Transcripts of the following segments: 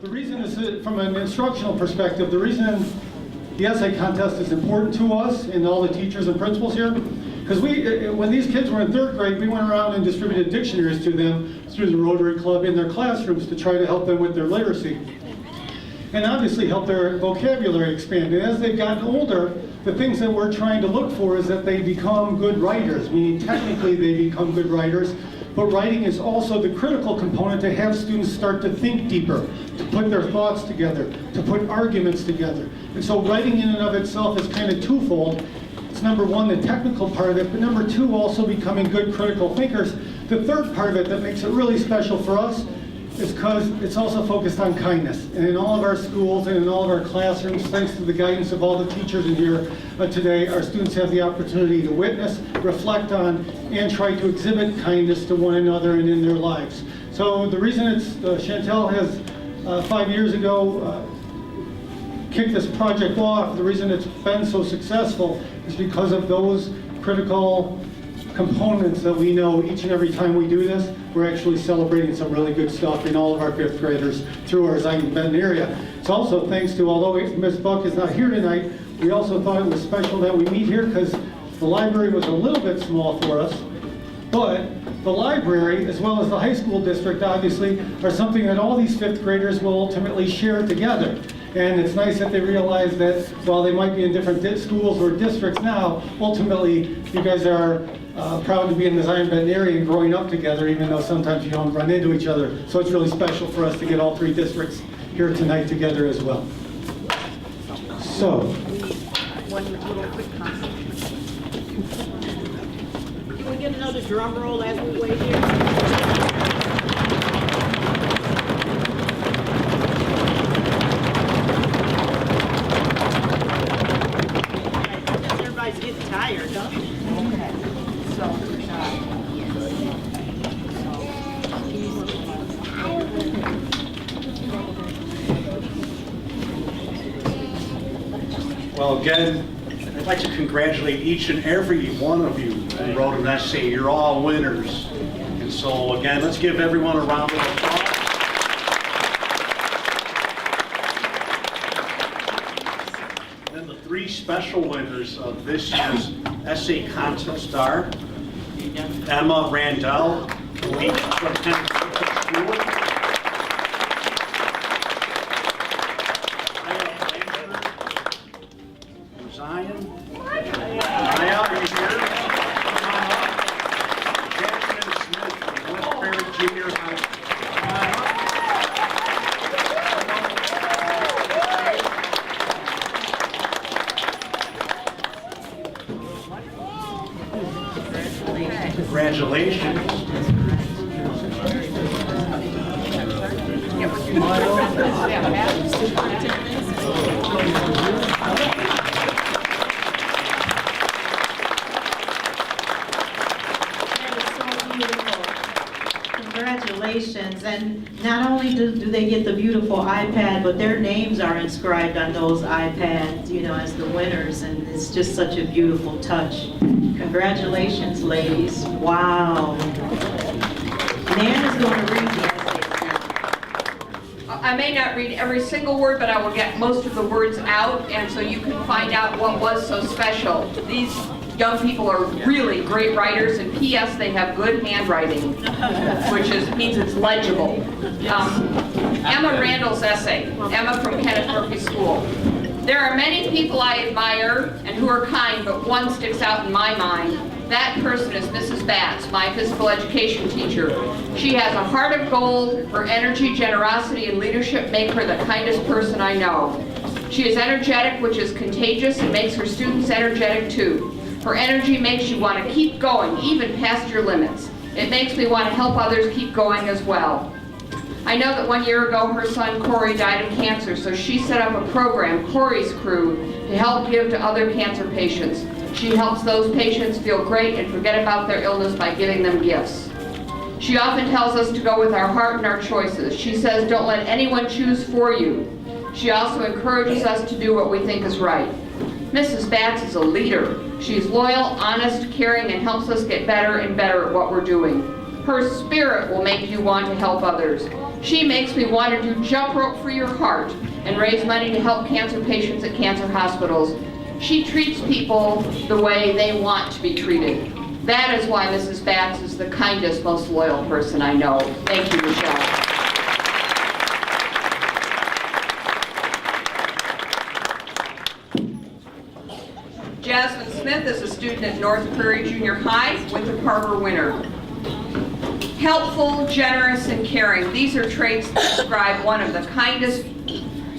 The reason is, from an instructional perspective, the reason the essay contest is important to us and all the teachers and principals here, because when these kids were in 3rd grade, we went around and distributed dictionaries to them through the Rotary Club in their classrooms to try to help them with their literacy. And obviously help their vocabulary expand. And as they've gotten older, the things that we're trying to look for is that they become good writers, meaning technically they become good writers, but writing is also the critical component to have students start to think deeper, to put their thoughts together, to put arguments together. And so writing in and of itself is kind of twofold. It's number one, the technical part of it, but number two, also becoming good critical thinkers. The third part of it that makes it really special for us is because it's also focused on kindness. And in all of our schools and in all of our classrooms, thanks to the guidance of all the teachers in here today, our students have the opportunity to witness, reflect on, and try to exhibit kindness to one another and in their lives. So the reason it's, Chantel has 5 years ago kicked this project off, the reason it's been so successful is because of those critical components that we know each and every time we do this. We're actually celebrating some really good stuff in all of our 5th graders through our Zion Benton area. It's also thanks to, although Ms. Buck is not here tonight, we also thought it was special that we meet here because the library was a little bit small for us, but the library, as well as the high school district, obviously, are something that all these 5th graders will ultimately share together. And it's nice that they realize that while they might be in different schools or districts now, ultimately you guys are proud to be in the Zion Benton area and growing up together, even though sometimes you don't run into each other. So it's really special for us to get all 3 districts here tonight together as well. So. One little quick comment. Can we get another drum roll as we wait here? Tired, huh? Okay. Well, again, I'd like to congratulate each and every one of you who wrote an essay. You're all winners. And so, again, let's give everyone a round of applause. And the 3 special winners of this year's essay contest are Emma Randell, who each attended school. Zion. Maya, are you here? Jasmine Smith from West Barrett Junior High School. Congratulations. Congratulations. And not only do they get the beautiful iPad, but their names are inscribed on those iPads, you know, as the winners, and it's just such a beautiful touch. Congratulations, ladies. Wow. Nan is going to read the essay. I may not read every single word, but I will get most of the words out, and so you can find out what was so special. These young people are really great writers, and P.S. they have good handwriting, which means it's legible. Emma Randall's essay, Emma from Kenneth Murphy School. There are many people I admire and who are kind, but one sticks out in my mind. That person is Mrs. Batts, my physical education teacher. She has a heart of gold. Her energy, generosity, and leadership make her the kindest person I know. She is energetic, which is contagious, and makes her students energetic too. Her energy makes you want to keep going, even past your limits. It makes me want to help others keep going as well. I know that 1 year ago her son Corey died of cancer, so she set up a program, Corey's Crew, to help give to other cancer patients. She helps those patients feel great and forget about their illness by giving them gifts. She often tells us to go with our heart and our choices. She says, don't let anyone choose for you. She also encourages us to do what we think is right. Mrs. Batts is a leader. She's loyal, honest, caring, and helps us get better and better at what we're doing. Her spirit will make you want to help others. She makes me want to do jump rope for your heart and raise money to help cancer patients at cancer hospitals. She treats people the way they want to be treated. That is why Mrs. Batts is the kindest, most loyal person I know. Thank you, Michelle. Jasmine Smith is a student at North Prairie Junior High, Winthrop Harbor winner. Helpful, generous, and caring. These are traits that describe one of the kindest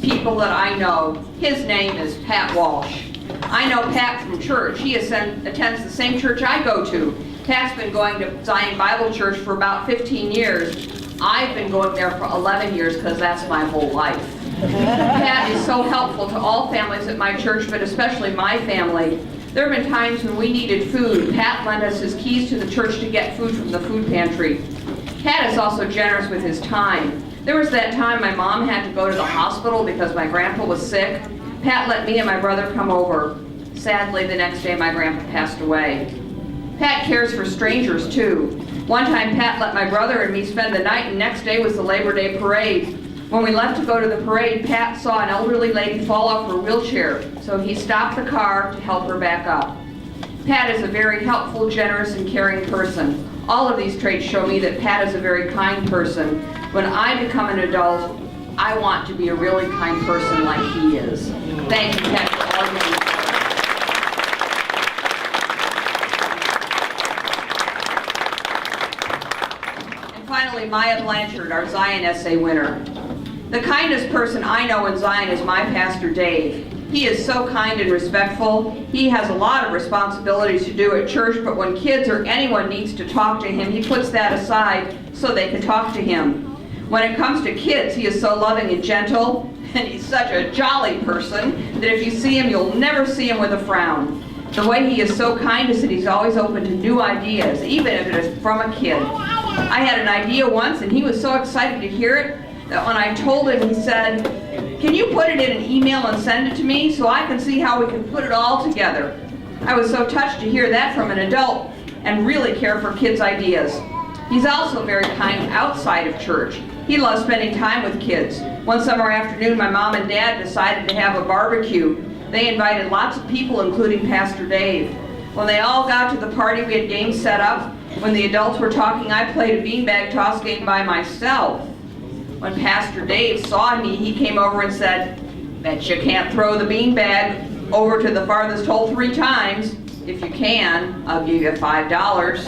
people that I know. His name is Pat Walsh. I know Pat from church. He attends the same church I go to. Pat's been going to Zion Bible Church for about 15 years. I've been going there for 11 years because that's my whole life. Pat is so helpful to all families at my church, but especially my family. There have been times when we needed food. Pat lent us his keys to the church to get food from the food pantry. Pat is also generous with his time. There was that time my mom had to go to the hospital because my grandpa was sick. Pat let me and my brother come over. Sadly, the next day my grandpa passed away. Pat cares for strangers too. One time Pat let my brother and me spend the night, and next day was the Labor Day parade. When we left to go to the parade, Pat saw an elderly lady fall off her wheelchair, so he stopped the car to help her back up. Pat is a very helpful, generous, and caring person. All of these traits show me that Pat is a very kind person. When I become an adult, I want to be a really kind person like he is. Thank you, Pat, for all you do. And finally, Maya Blanchard, our Zion essay winner. The kindest person I know in Zion is my pastor, Dave. He is so kind and respectful. He has a lot of responsibilities to do at church, but when kids or anyone needs to talk to him, he puts that aside so they can talk to him. When it comes to kids, he is so loving and gentle, and he's such a jolly person that if you see him, you'll never see him with a frown. The way he is so kind is that he's always open to new ideas, even if it is from a kid. I had an idea once, and he was so excited to hear it that when I told him, he said, "Can you put it in an email and send it to me so I can see how we can put it all together?" I was so touched to hear that from an adult and really care for kids' ideas. He's also very kind outside of church. He loves spending time with kids. One summer afternoon, my mom and dad decided to have a barbecue. They invited lots of people, including Pastor Dave. When they all got to the party, we had games set up. When the adults were talking, I played a beanbag toss game by myself. When Pastor Dave saw me, he came over and said, "Bet you can't throw the beanbag over to the farthest hole 3 times. If you can, I'll give you $5.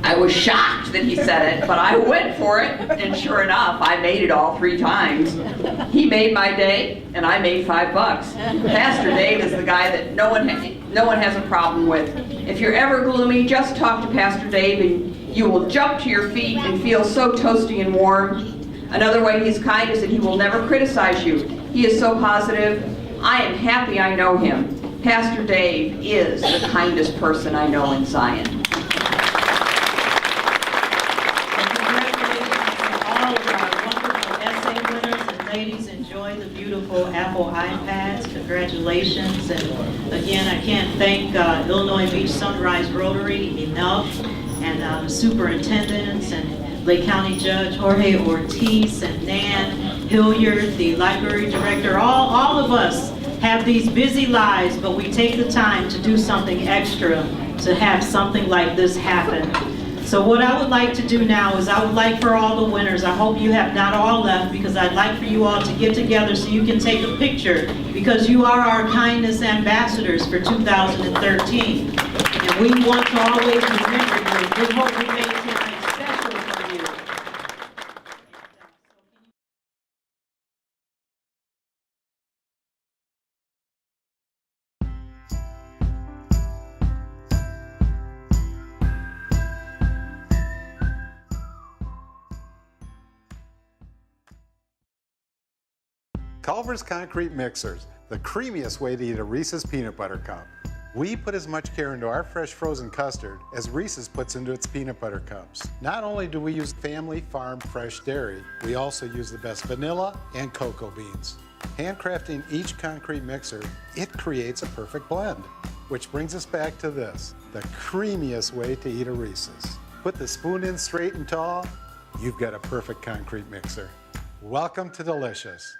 I was shocked that he said it, but I went for it, and sure enough, I made it all 3 times. He made my day, and I made $5. Pastor Dave is the guy that no one has a problem with. If you're ever gloomy, just talk to Pastor Dave, and you will jump to your feet and feel so toasty and warm. Another way he's kind is that he will never criticize you. He is so positive. I am happy I know him. Pastor Dave is the kindest person I know in Zion. Congratulations to all of our wonderful essay winners, and ladies, enjoy the beautiful Apple iPads. Congratulations. And again, I can't thank Illinois Beach Sunrise Rotary enough, and the superintendents and Lake County Judge Jorge Ortiz and Nan Hilliard, the library director. All of us have these busy lives, but we take the time to do something extra to have something like this happen. So what I would like to do now is I would like for all the winners, I hope you have not all left, because I'd like for you all to get together so you can take a picture, because you are our kindness ambassadors for 2013. And we want to always remember you. We hope we made something special for you. Culver's Concrete Mixers, the creamiest way to eat a Reese's peanut butter cup. We put as much care into our fresh frozen custard as Reese's puts into its peanut butter cups. Not only do we use family farm fresh dairy, we also use the best vanilla and cocoa beans. Handcrafting each concrete mixer, it creates a perfect blend. Which brings us back to this, the creamiest way to eat a Reese's. Put the spoon in straight and tall, you've got a perfect concrete mixer. Welcome to Delicious.